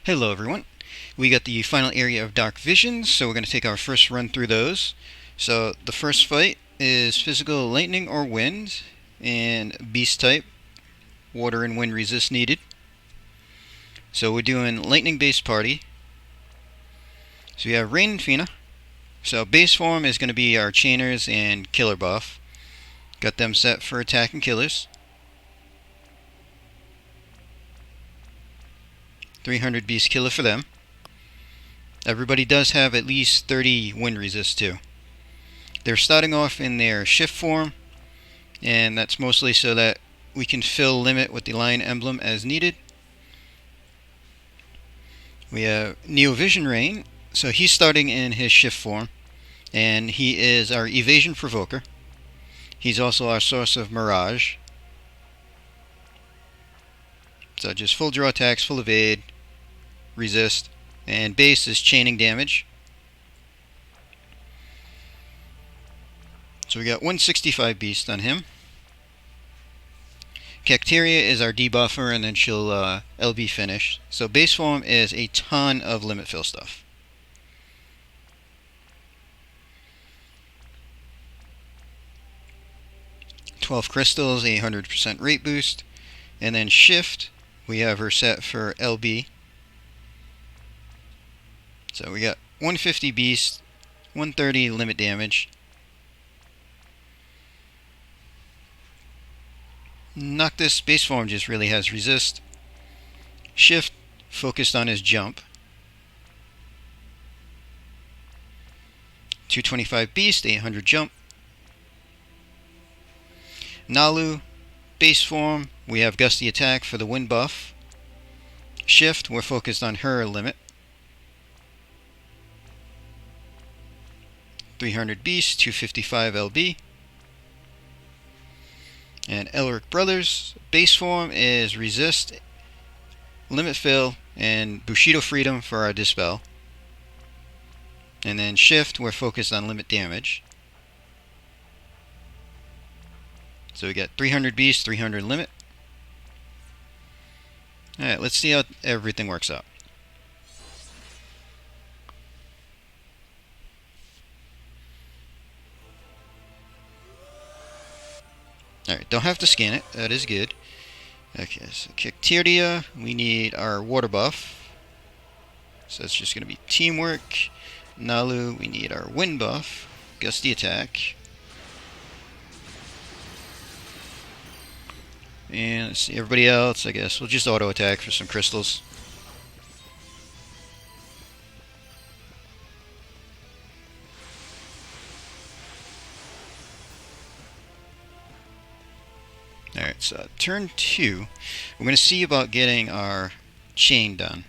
Hello everyone. We got the final area of Dark Visions, so we're going to take our first run through those. So the first fight is physical lightning or wind, and beast type, water and wind resist needed. So we're doing lightning based party. So we have Rain and Fina. So base form is going to be our chainers and killer buff. Got them set for attack and killers. 300 beast killer for them. Everybody does have at least 30 wind resist too. They're starting off in their shift form, and that's mostly so that we can fill limit with the lion emblem as needed. We have Neovision Reign, so he's starting in his shift form, and he is our evasion provoker. He's also our source of mirage. So just full draw attacks, full evade, resist, and base is chaining damage. So we got 165 beast on him. Cacteria is our debuffer, and then she'll LB finish. So base form is a ton of limit fill stuff. $12 crystals, 800% rate boost, and then shift. We have her set for LB. So we got 150 beast, 130 limit damage. Noctis base form just really has resist. Shift focused on his jump. 225 beast, 800 jump. Nalu base form, we have gusty attack for the wind buff. Shift, we're focused on her limit. 300 beast, 255 LB. And Elric Brothers base form is resist, limit fill, and Bushido freedom for our dispel. And then shift, we're focused on limit damage. So we got 300 beast, 300 limit. Alright, let's see how everything works out. Alright, don't have to scan it. That is good. Okay, so Cacteria, we need our water buff. So it's just going to be teamwork. Nalu, we need our wind buff. Gusty attack. And let's see, everybody else, I guess we'll just auto attack for some crystals. Alright, so turn 2, we're going to see about getting our chain done.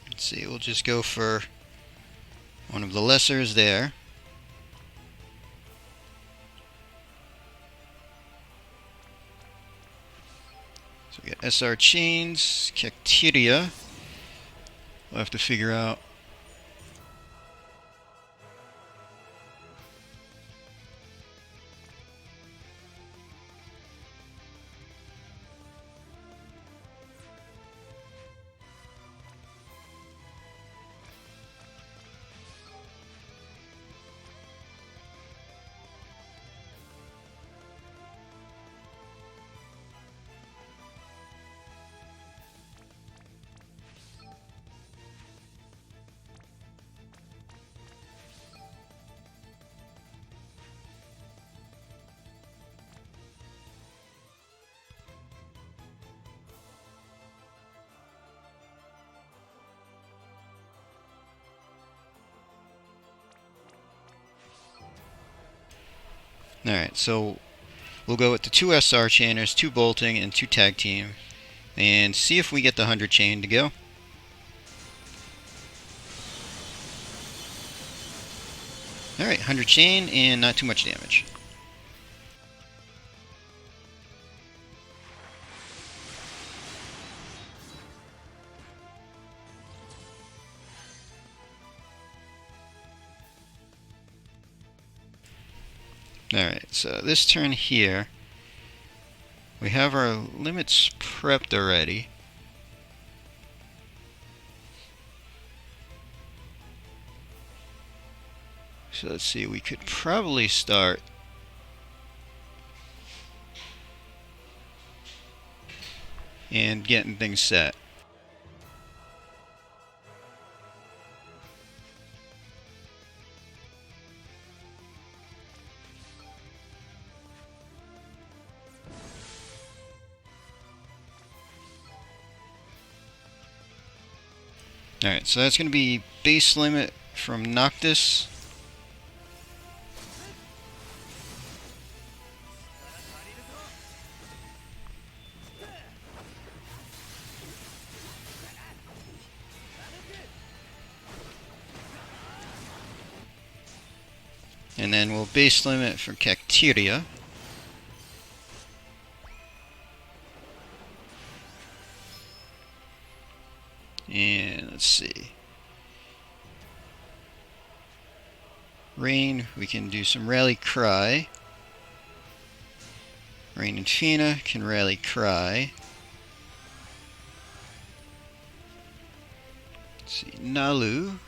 Let's see, we'll just go for one of the lessers there. So we got SR chains, Cacteria. We'll have to figure out. Alright, so we'll go with the 2 SR chainers, 2 bolting, and 2 tag team, and see if we get the 100 chain to go. Alright, 100 chain and not too much damage. Alright, so this turn here, We have our limits prepped already. So let's see, we could probably start and getting things set. Alright, so that's going to be base limit from Noctis. And then we'll base limit for Cacteria. And let's see. Reign, we can do some Rally Cry. Reign and Fina can Rally Cry. Let's see, Nalu.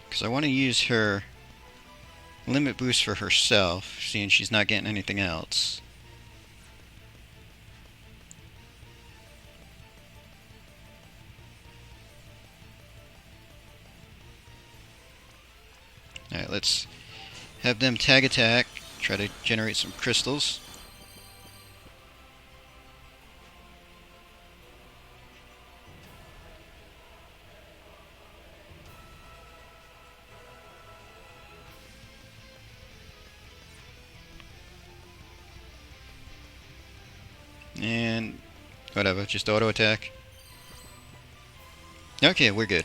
Because I want to use her limit boost for herself, seeing she's not getting anything else. Alright, let's have them tag attack, try to generate some crystals. And whatever, just auto attack. Okay, we're good.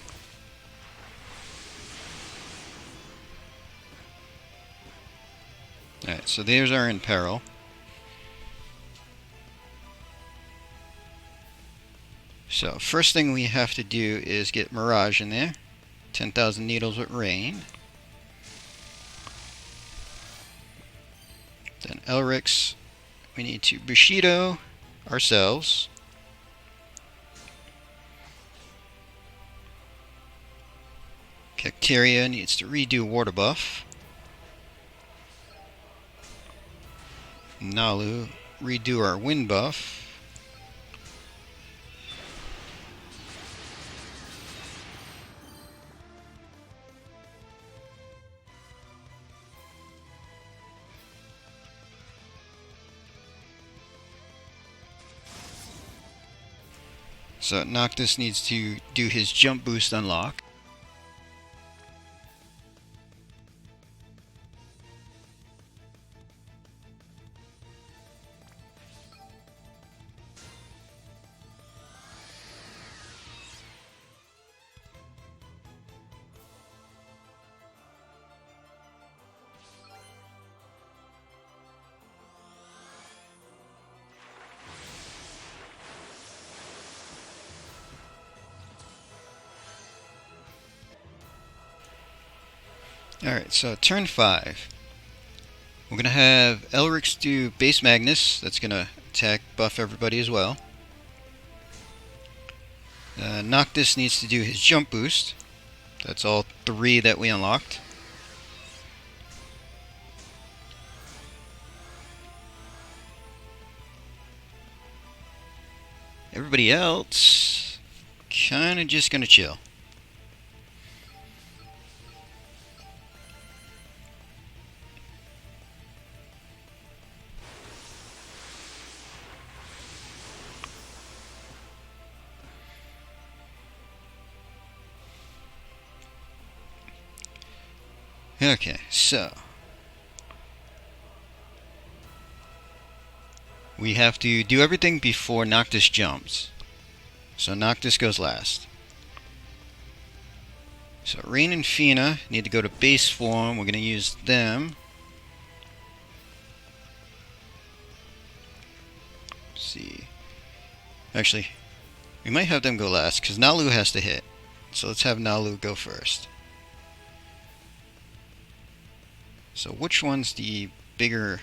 Alright, so there's our in peril. So first thing we have to do is get Mirage in there. 10,000 needles with Rain. Then Elrix. We need to Bushido ourselves. Cacteria needs to redo water buff. Nalu, redo our wind buff. So Noctis needs to do his jump boost unlock. Alright, so turn 5. We're going to have Elrix do base Magnus. That's going to attack buff everybody as well. Noctis needs to do his jump boost. That's all 3 that we unlocked. Everybody else, kinda just gonna chill. Okay, so we have to do everything before Noctis jumps. So Noctis goes last. So Rain and Fina need to go to base form. We're going to use them. Let's see. Actually, we might have them go last because Nalu has to hit. So let's have Nalu go first. So which one's the bigger?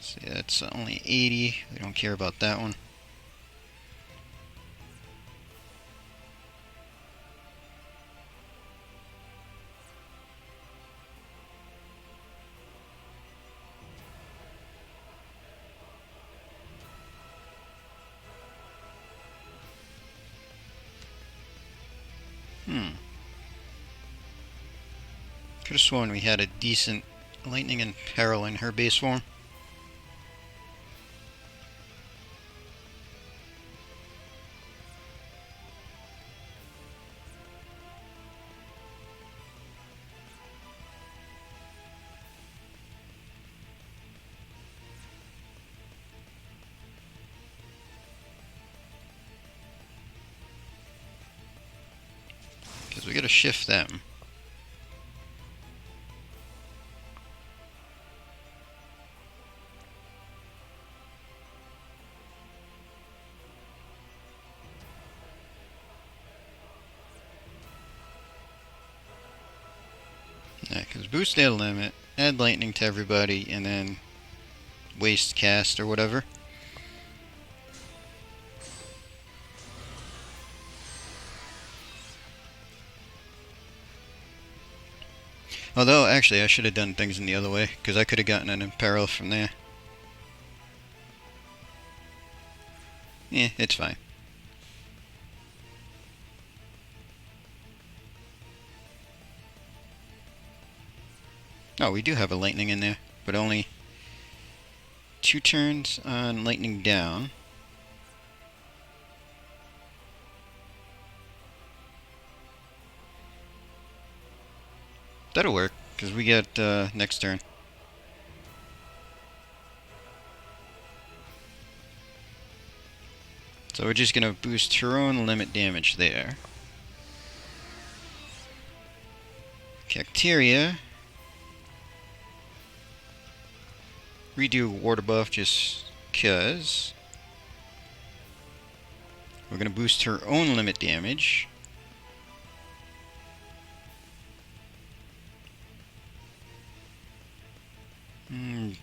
See, that's only 80. We don't care about that one. Could have sworn we had a decent lightning and peril in her base form. Because we gotta shift them. Yeah, because boost their limit, add lightning to everybody, and then waste cast or whatever. Although, actually, I should have done things in the other way, because I could have gotten an imperil from there. It's fine. Oh, we do have a lightning in there, but only 2 turns on lightning down. That'll work, because we get next turn. So we're just going to boost her own limit damage there. Cacteria. Redo water buff just because. We're going to boost her own limit damage.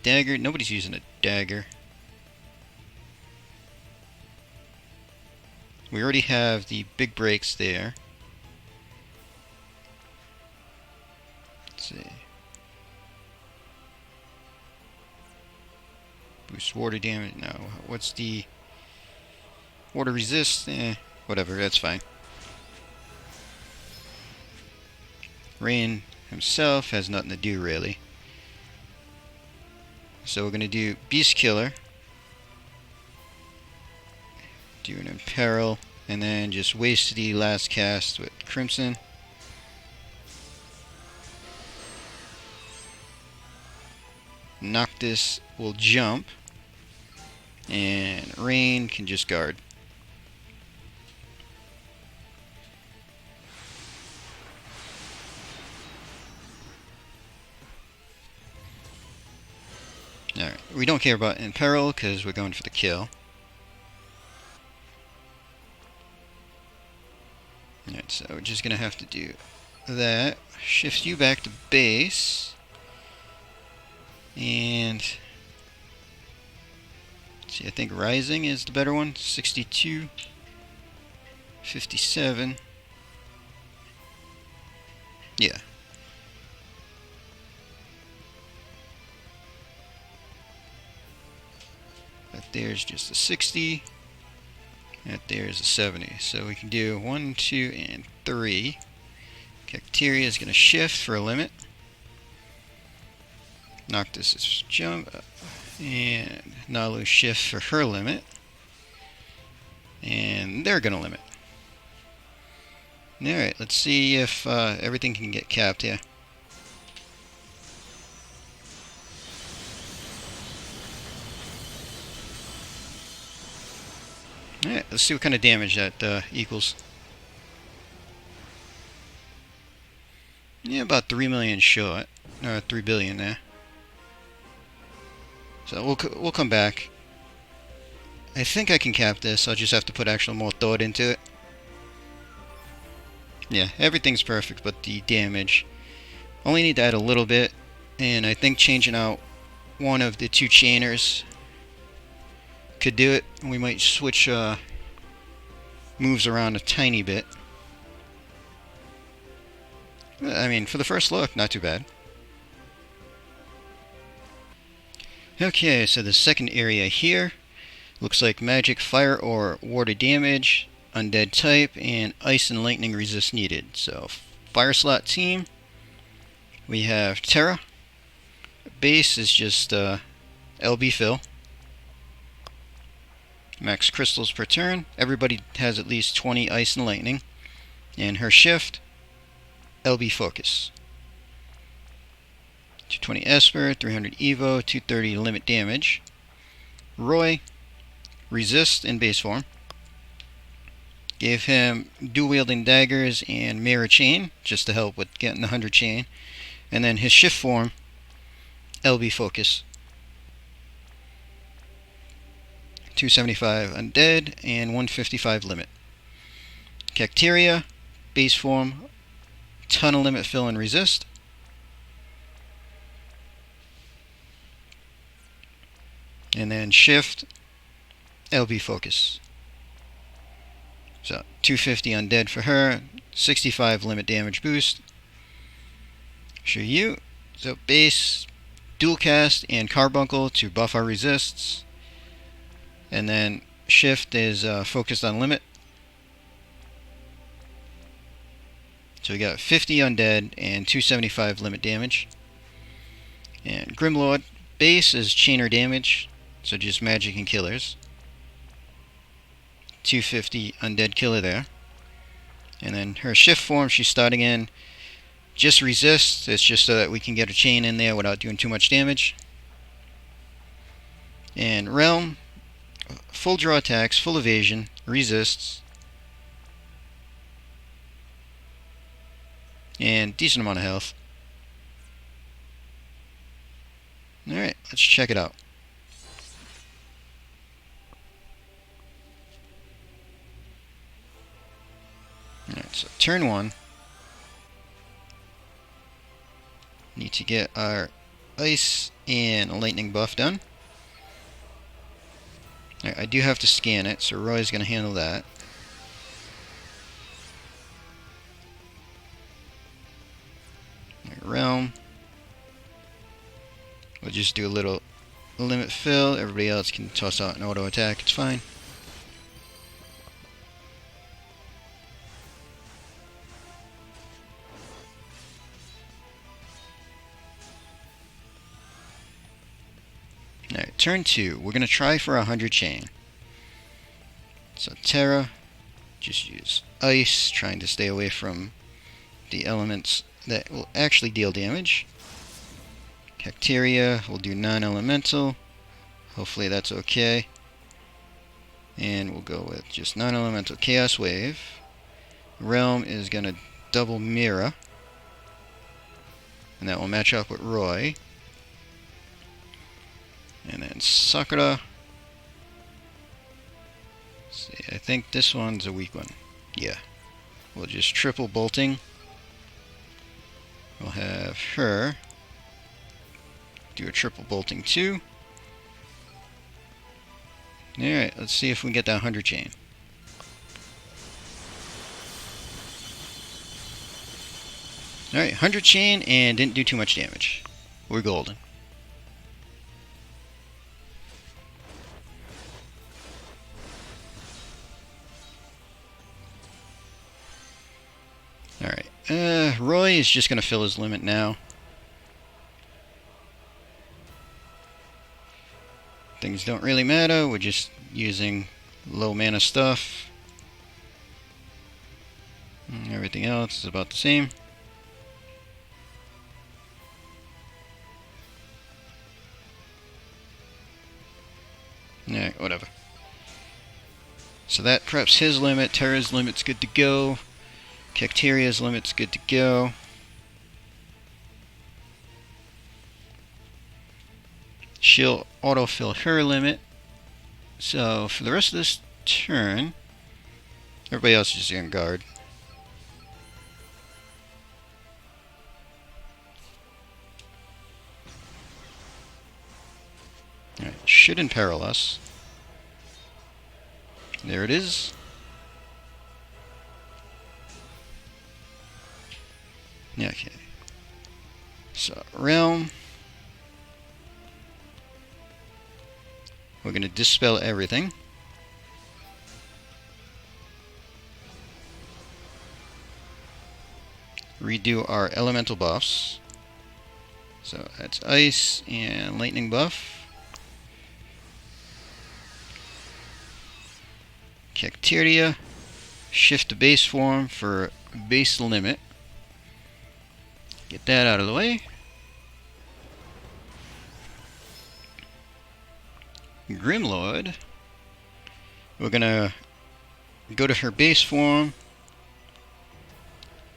Dagger. Nobody's using a dagger. We already have the big breaks there. Let's see. Boost water damage. No. What's the water resist? Whatever. That's fine. Reign himself has nothing to do really. So we're going to do Beast Killer. Do an Imperil. And then just waste the last cast with Crimson. Noctis will jump. And Reign can just guard. Alright, we don't care about Imperil because we're going for the kill. Alright, so we're just going to have to do that. Shift you back to base. And let's see, I think Rising is the better one. 62. 57. Yeah. That there's just a 60. That there's a 70. So we can do 1, 2, and 3. Cacteria is going to shift for a limit. Noctis is jump. And Nalu shift for her limit. And they're going to limit. Alright, let's see if everything can get capped here. Alright, let's see what kind of damage that equals. Yeah, about 3 million short. 3 billion there. So we'll come back. I think I can cap this. I'll just have to put actual more thought into it. Yeah, everything's perfect, but the damage. Only need to add a little bit, and I think changing out one of the two chainers could do it. We might switch moves around a tiny bit. I mean, for the first look, not too bad. Okay, so the second area here looks like magic, fire, or water damage, undead type, and ice and lightning resist needed. So, fire slot team, we have Terra. Base is just LB fill. Max crystals per turn. Everybody has at least 20 ice and lightning. And her shift, LB focus. 220 Esper, 300 Evo, 230 limit damage. Roy, resist in base form. Gave him dual wielding daggers and mirror chain, just to help with getting the 100 chain. And then his shift form, LB focus. 275 undead and 155 limit. Cacteria, base form, ton of limit fill and resist. And then shift, LB focus. So 250 undead for her, 65 limit damage boost. Show you. So base, dual cast, and carbuncle to buff our resists. And then shift is focused on limit. So we got 50 undead and 275 limit damage. And Grimlord, base is chainer damage, so just magic and killers. 250 undead killer there. And then her shift form, she's starting in just resist. It's just so that we can get a chain in there without doing too much damage. And realm, full draw attacks, full evasion, resists, and decent amount of health. Alright, let's check it out. Alright, so turn 1. Need to get our ice and lightning buff done. Alright, I do have to scan it, so Roy's going to handle that. Alright, realm. We'll just do a little limit fill. Everybody else can toss out an auto attack, it's fine. Alright, turn 2. We're going to try for 100 chain. So Terra, just use ice, trying to stay away from the elements that will actually deal damage. Cacteria will do non-elemental. Hopefully that's okay. And we'll go with just non-elemental Chaos Wave. Realm is going to double Mira. And that will match up with Roy. And then Sakura. See, I think this one's a weak one. Yeah. We'll just triple bolting. We'll have her do a triple bolting too. Alright, let's see if we can get that 100 chain. Alright, 100 chain and didn't do too much damage. We're golden. Alright, Roy is just going to fill his limit now. Things don't really matter, we're just using low mana stuff. Everything else is about the same. Alright, whatever. So that preps his limit, Terra's limit's good to go. Cacteria's limit's good to go. She'll autofill her limit. So for the rest of this turn, everybody else is just on guard. Alright, should imperil us. There it is. Okay. So, realm. We're going to dispel everything. Redo our elemental buffs. So that's ice and lightning buff. Cacteria. Shift to base form for base limit. Get that out of the way. Grimlord. We're gonna go to her base form.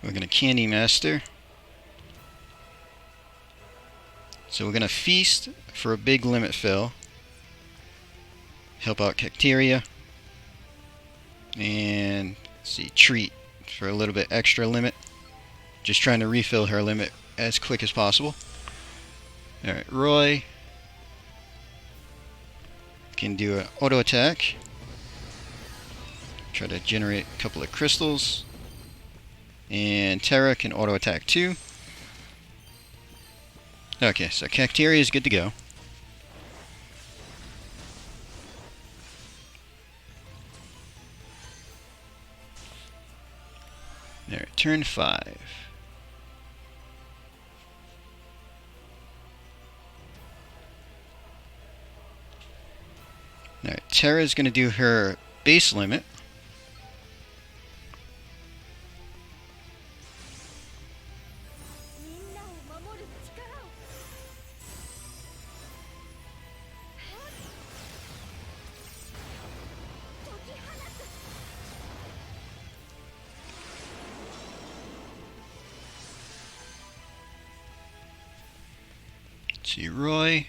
We're gonna Candy Master. So we're gonna feast for a big limit fill. Help out Cacteria. And let's see, treat for a little bit extra limit. Just trying to refill her limit as quick as possible. Alright, Roy can do an auto attack. Try to generate a couple of crystals. And Terra can auto attack too. Okay, so Cacteria is good to go. Alright, turn 5. Alright, Terra is going to do her base limit. Let's see, Roy.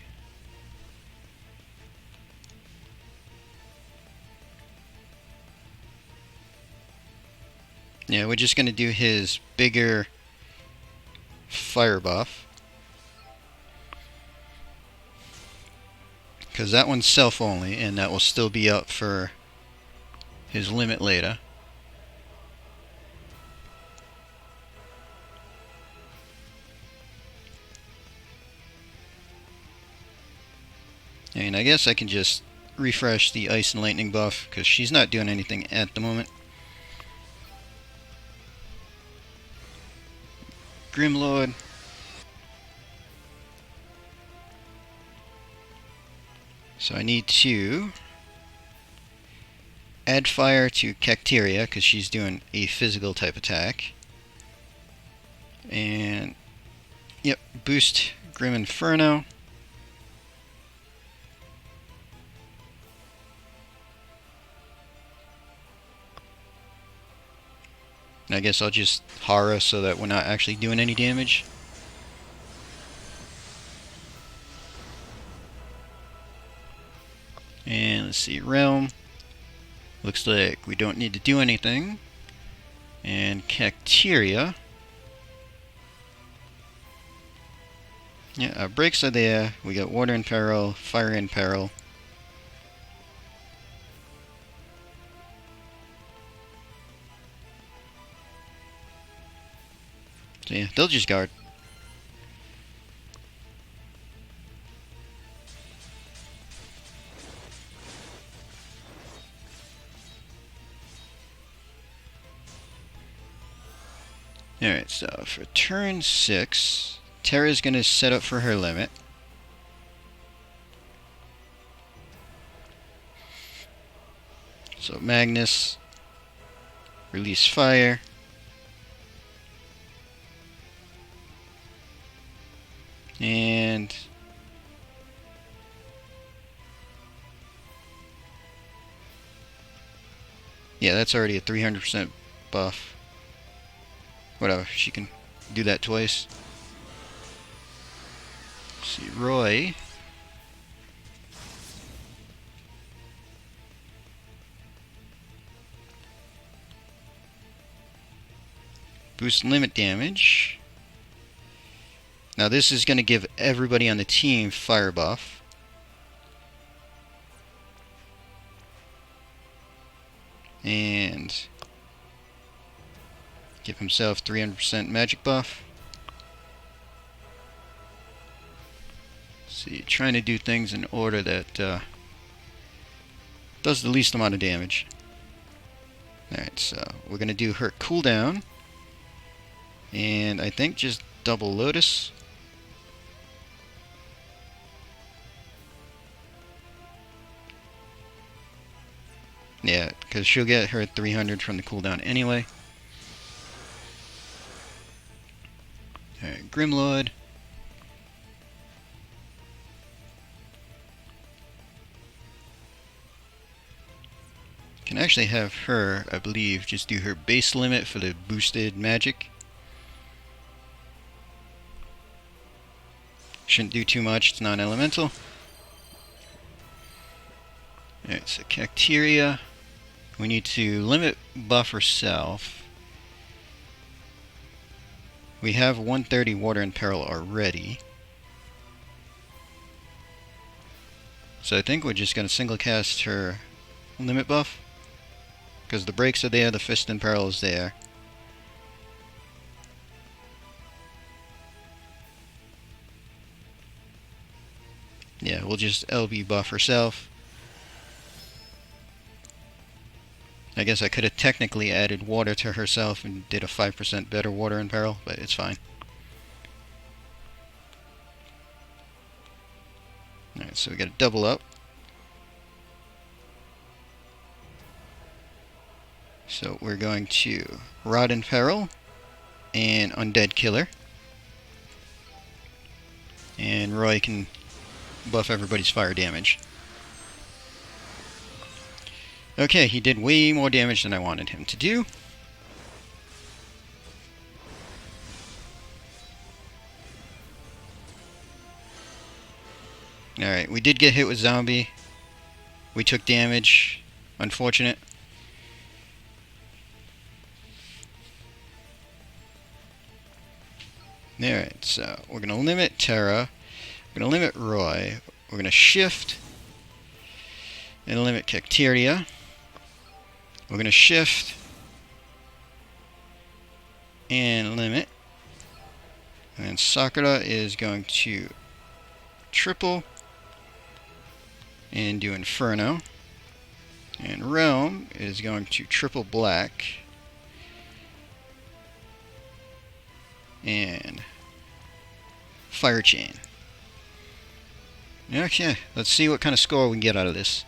Yeah, we're just going to do his bigger fire buff. Because that one's self only, and that will still be up for his limit later. And I guess I can just refresh the ice and lightning buff, because she's not doing anything at the moment. Grimlord. So I need to add fire to Cacteria, because she's doing a physical type attack. And, yep, boost Grim Inferno. I guess I'll just Hara so that we're not actually doing any damage. And let's see, Realm. Looks like we don't need to do anything. And Cacteria. Yeah, our breaks are there. We got Water in Peril, Fire in Peril. So yeah, they'll just guard. Alright, so for turn 6, Terra's going to set up for her limit. So Magnus, release fire. And yeah, that's already a 300% buff. Whatever, she can do that twice. Let's see, Roy. Boost limit damage. Now this is going to give everybody on the team fire buff. And give himself 300% magic buff. See, trying to do things in order that does the least amount of damage. Alright, so we're going to do her cooldown. And I think just double Lotus. Yeah, because she'll get her 300 from the cooldown anyway. Alright, Grimlord. Can actually have her, I believe, just do her base limit for the boosted magic. Shouldn't do too much, it's non-elemental. Alright, so Cacteria. We need to limit buff herself. We have 130 Water in Peril already. So I think we're just going to single cast her limit buff. Because the breaks are there, the Fist in Peril is there. Yeah, we'll just LB buff herself. I guess I could have technically added water to herself and did a 5% better Water in Peril, but it's fine. Alright, so we got a double up. So we're going to Rod in Peril and Undead Killer. And Roy can buff everybody's fire damage. Okay, he did way more damage than I wanted him to do. Alright, we did get hit with zombie. We took damage. Unfortunate. Alright, so we're going to limit Terra. We're going to limit Roy. We're going to shift and limit Cacteria. We're going to shift and limit. And Sakura is going to triple and do Inferno. And Realm is going to triple black. And Fire Chain. Okay, let's see what kind of score we can get out of this.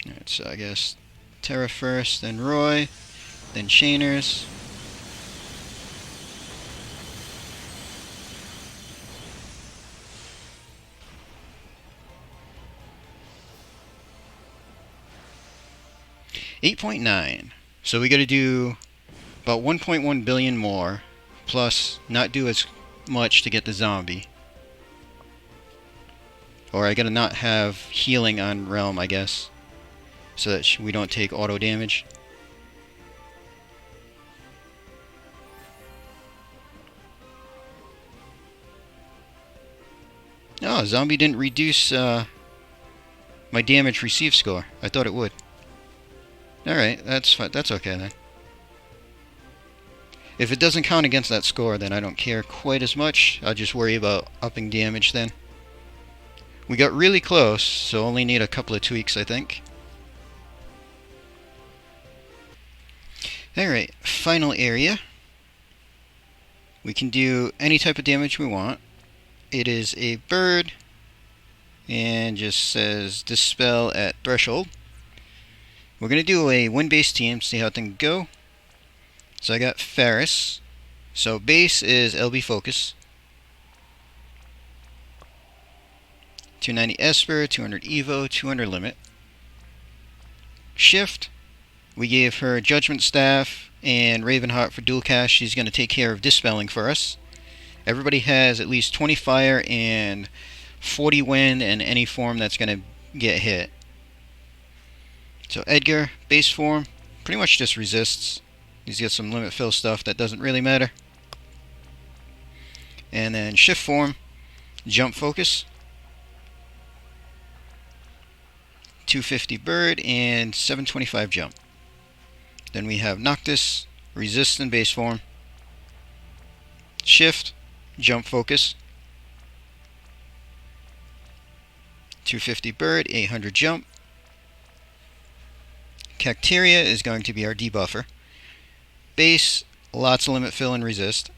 Alright, so I guess Terra first, then Roy, then Chainers. $8.9. So we got to do about 1.1 billion more, plus not do as much to get the zombie. Or I gotta not have healing on Realm, I guess, so that we don't take auto damage. Oh, zombie didn't reduce my damage received score. I thought it would. Alright, that's fine. That's okay then. If it doesn't count against that score, then I don't care quite as much. I'll just worry about upping damage then. We got really close, so only need a couple of tweaks, I think. Alright, final area. We can do any type of damage we want. It is a bird, and just says Dispel at Threshold. We're going to do a win-based team, see how things go. So I got Ferris. So base is LB Focus. 290 Esper, 200 Evo, 200 Limit. Shift. We gave her Judgment Staff and Ravenheart for dual cast. She's going to take care of Dispelling for us. Everybody has at least 20 fire and 40 wind in any form that's going to get hit. So Edgar, base form, pretty much just resists. He's got some limit fill stuff that doesn't really matter. And then shift form, jump focus, 250 bird, and 725 jump. Then we have Noctis, resist in base form, shift, jump focus, 250 bird, 800 jump. Cacteria is going to be our debuffer. Base, lots of limit fill and resist.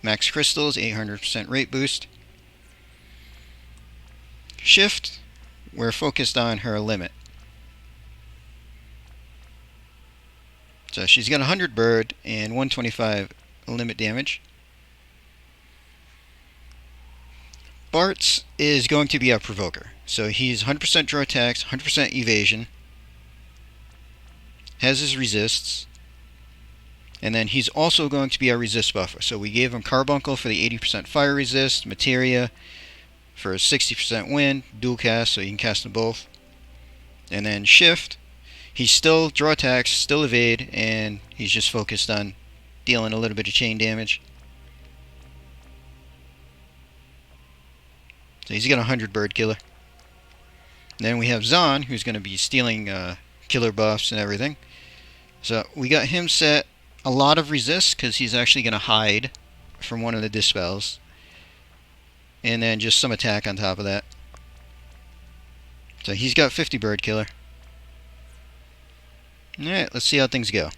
Max crystals, 800% rate boost. Shift, we're focused on her limit. So she's got 100 bird and 125 limit damage. Bart's is going to be our provoker. So he's 100% draw attacks, 100% evasion, has his resists, and then he's also going to be our resist buffer. So we gave him Carbuncle for the 80% fire resist, Materia for 60% wind, dual cast, so you can cast them both. And then shift, he's still draw attacks, still evade, and he's just focused on dealing a little bit of chain damage. So he's got 100 bird killer. Then we have Zahn, who's going to be stealing killer buffs and everything. So we got him set a lot of resist because he's actually going to hide from one of the dispels. And then just some attack on top of that. So he's got 50 bird killer. Alright, let's see how things go.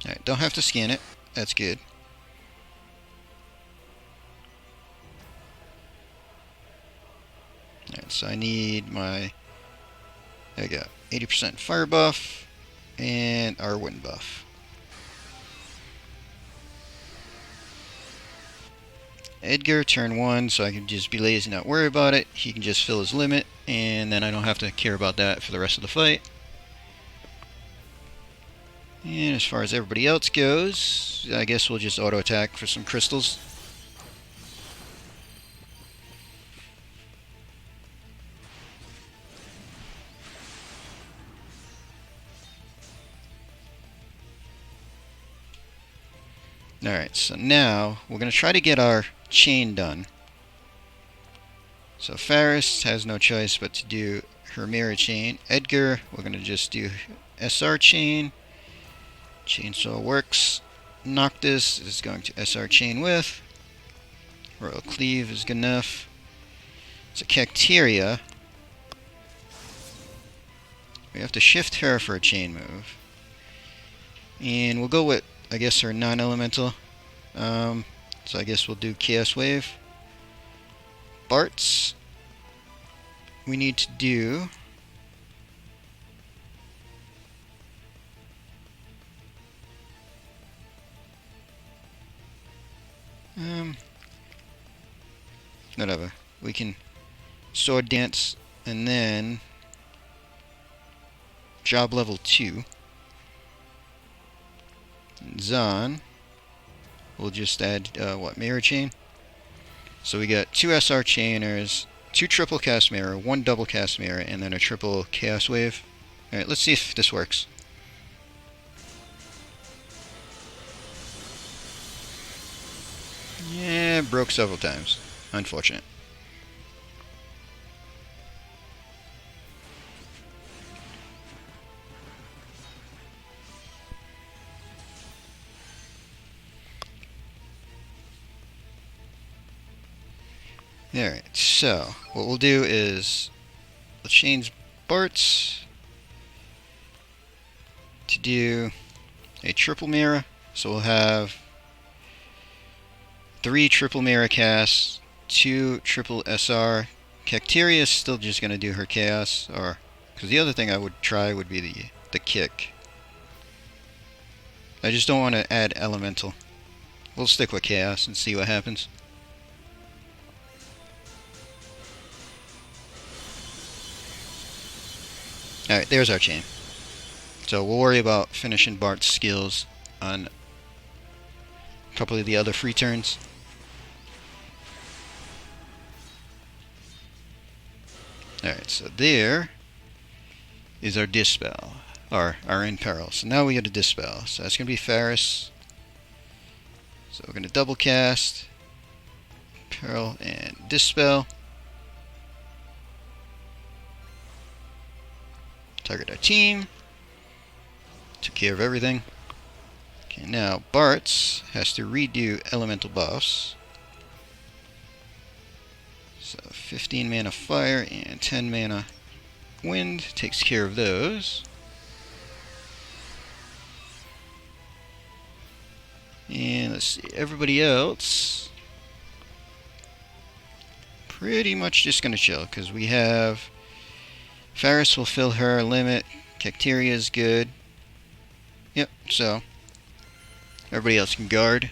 Alright, don't have to scan it. That's good. Alright, so I need my... There we go. 80% fire buff and our wind buff. Edgar, turn 1, so I can just be lazy and not worry about it. He can just fill his limit, and then I don't have to care about that for the rest of the fight. And as far as everybody else goes, I guess we'll just auto attack for some crystals. Alright, so now we're going to try to get our chain done. So Faris has no choice but to do her mirror chain. Edgar, we're going to just do SR chain. Chainsaw works. Noctis is going to SR chain with. Royal Cleave is good enough. So Cacteria, we have to shift her for a chain move. And we'll go with, I guess, her non-elemental. So I guess we'll do Chaos Wave. Bart's, we need to do... whatever. We can sword dance and then job level 2. Zahn, we'll just add mirror chain. So we got 2 SR chainers, 2 triple cast mirror, 1 double cast mirror, and then a triple chaos wave. Alright, let's see if this works. Yeah, broke several times. Unfortunate. Alright, so what we'll do is let's change Bart's to do a triple mirror. So we'll have 3 triple mirror casts, 2 triple SR. Cacteria is still just going to do her chaos, or because the other thing I would try would be the kick. I just don't want to add elemental. We'll stick with chaos and see what happens. Alright, there's our chain. So we'll worry about finishing Bart's skills on Probably the other free turns. Alright, so there is our Dispel. Our Imperil. So now we got a Dispel. So that's going to be Faris. So we're going to double cast Imperil and Dispel. Target our team. Took care of everything. Okay, now Bartz has to redo elemental buffs. So 15 mana fire and 10 mana wind takes care of those. And let's see, everybody else pretty much just gonna chill, because we have Faris will fill her limit, Cacteria is good. Yep, so everybody else can guard.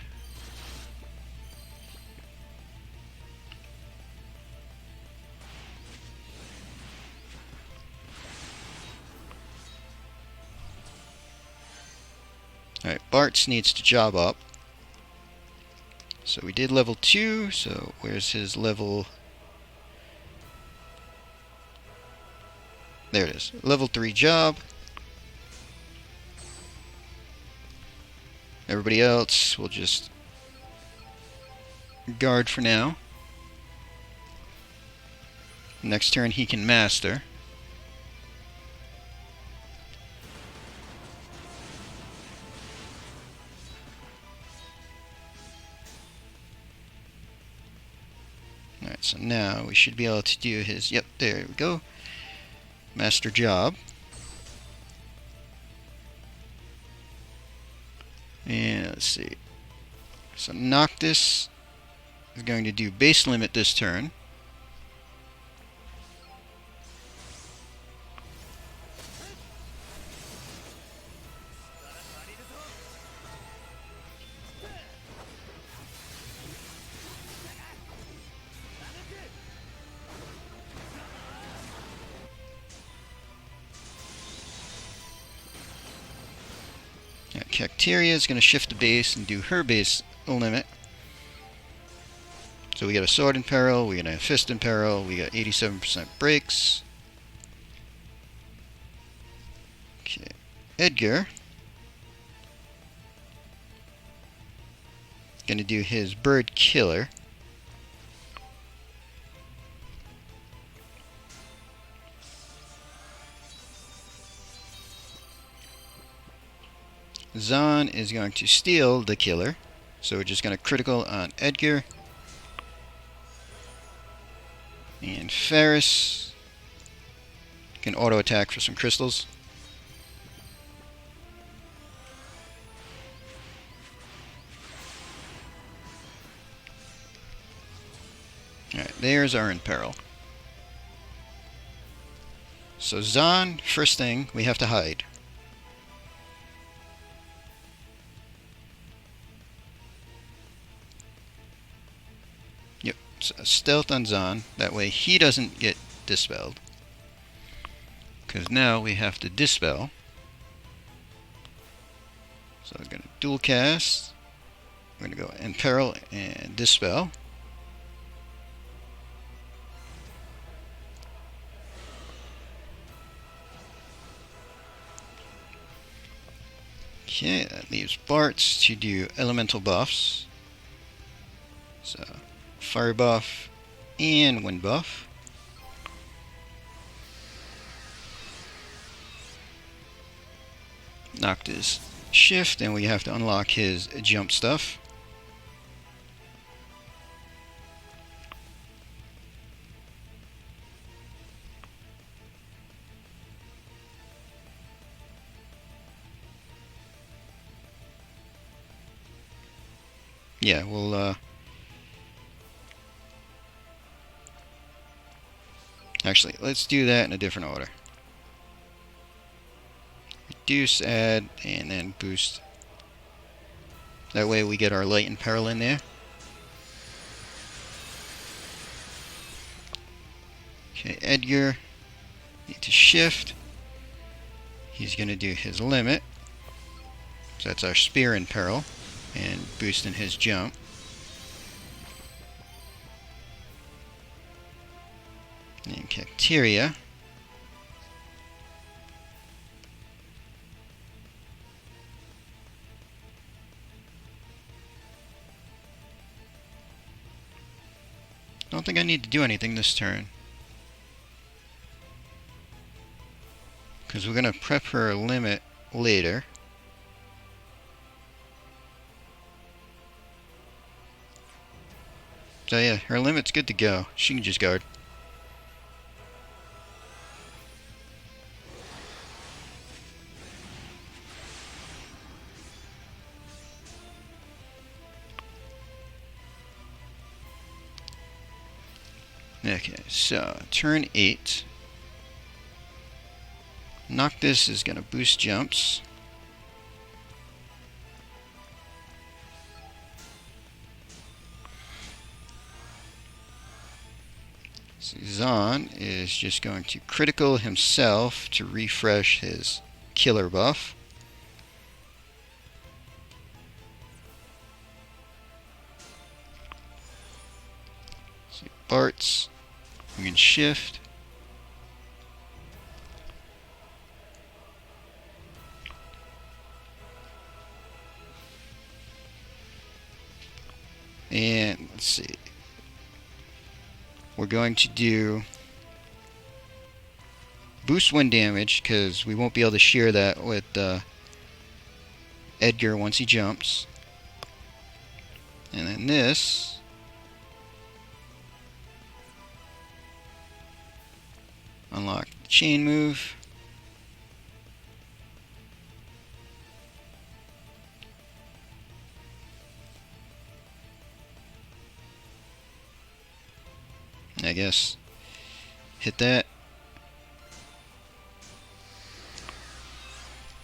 Alright, Bartz needs to job up. So we did level 2, so where's his level? There it is. Level 3 job. Everybody else will just guard for now. Next turn he can master. Alright, so now we should be able to do his, yep, there we go. Master job. And let's see. So Noctis is going to do base limit this turn. Cacteria is going to shift the base and do her base limit. So we got a Sword in Peril, we got a Fist in Peril, we got 87% breaks. Okay, Edgar going to do his Bird Killer. Zahn is going to steal the killer, so we're just going to critical on Edgar. And Faris can auto attack for some crystals. Alright, there's our Imperil. So Zahn, first thing, we have to hide. So stealth on Zahn, that way he doesn't get dispelled. Because now we have to dispel. So I'm going to dual cast. We're going to go Imperil and dispel. Okay, that leaves Bartz to do elemental buffs. So fire buff and wind buff. Noctis shift, and we have to unlock his jump stuff. Yeah, we'll actually, let's do that in a different order. Reduce, add, and then boost. That way we get our light and peril in there. Okay, Edgar, need to shift. He's going to do his limit. So that's our spear in peril. and boosting his jump. And Cacteria. Don't think I need to do anything this turn, because we're going to prep her limit later. So yeah, her limit's good to go. She can just guard. Okay, so turn 8. Noctis is going to boost jumps. Zahn is just going to critical himself to refresh his killer buff. So Bart's, we can shift. And let's see. We're going to do boost wind damage, because we won't be able to shear that with Edgar once he jumps. And then this, unlock the chain move. I guess hit that.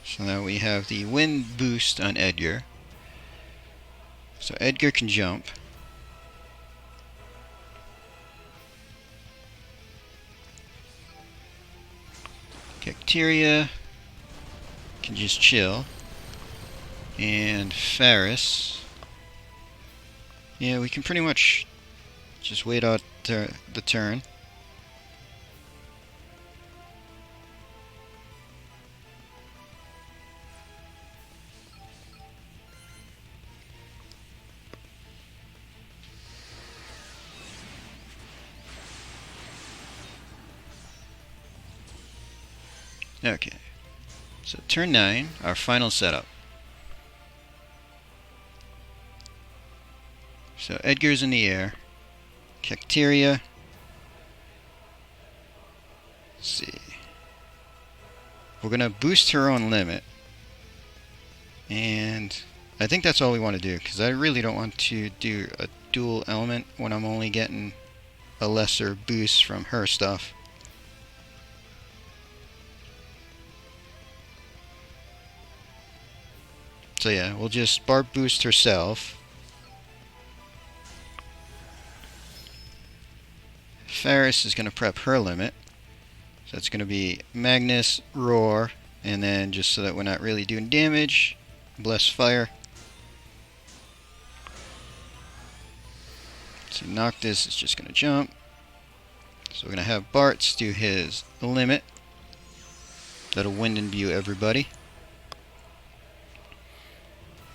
So now we have the wind boost on Edgar. So Edgar can jump. Cacteria can just chill. And Ferris. Yeah, we can pretty much just wait out the turn. Okay, so turn 9, our final setup. So Edgar's in the air. Cacteria. Let's see. We're going to boost her own limit. And I think that's all we want to do, because I really don't want to do a dual element when I'm only getting a lesser boost from her stuff. So yeah, we'll just Barb boost herself. Ferris is going to prep her limit. So it's going to be Magnus, Roar, and then just so that we're not really doing damage, Bless Fire. So Noctis is just going to jump. So we're going to have Bartz do his limit. That'll wind and view everybody.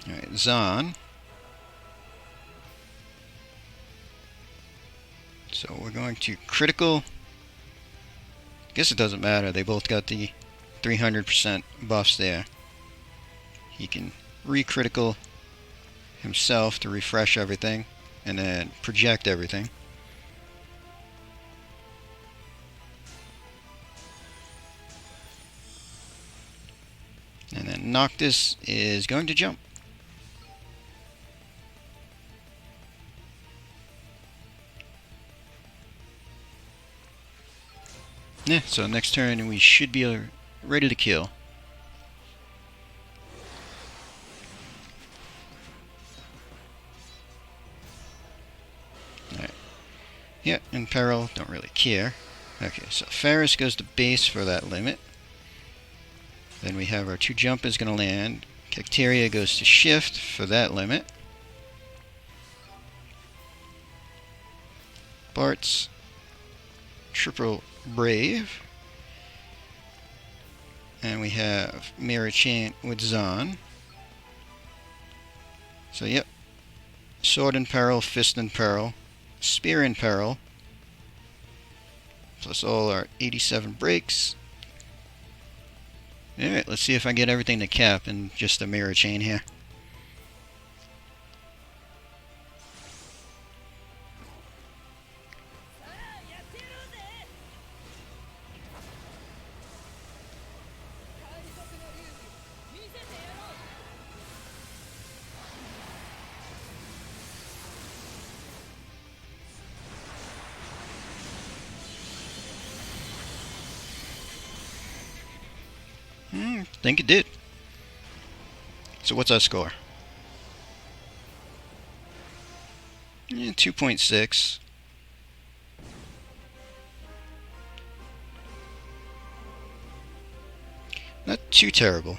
Alright, Zahn. So we're going to critical. Guess it doesn't matter, they both got the 300% buffs there. He can re-critical himself to refresh everything, and then project everything. And then Noctis is going to jump. Yeah, so next turn we should be ready to kill. Alright. Yeah, in peril, don't really care. Okay, so Ferris goes to base for that limit. Then we have our 2 jump is going to land. Cacteria goes to shift for that limit. Bart's triple brave. And we have Mirror Chain with Zahn. So yep. Sword in peril, fist in peril, spear in peril. Plus all our 87 breaks. Alright, let's see if I get everything to cap in just a mirror chain here. Think it did. So what's our score? 2.6. Not too terrible.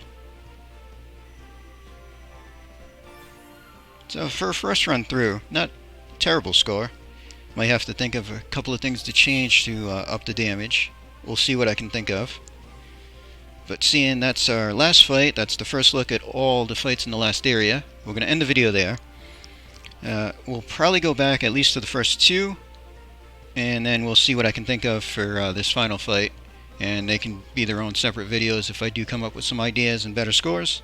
So for a first run through, not a terrible score. Might have to think of a couple of things to change to up the damage. We'll see what I can think of. But seeing that's our last fight, that's the first look at all the fights in the last area. We're going to end the video there. We'll probably go back at least to the first two, and then we'll see what I can think of for this final fight. And they can be their own separate videos if I do come up with some ideas and better scores.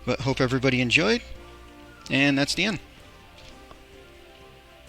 But hope everybody enjoyed, and that's the end.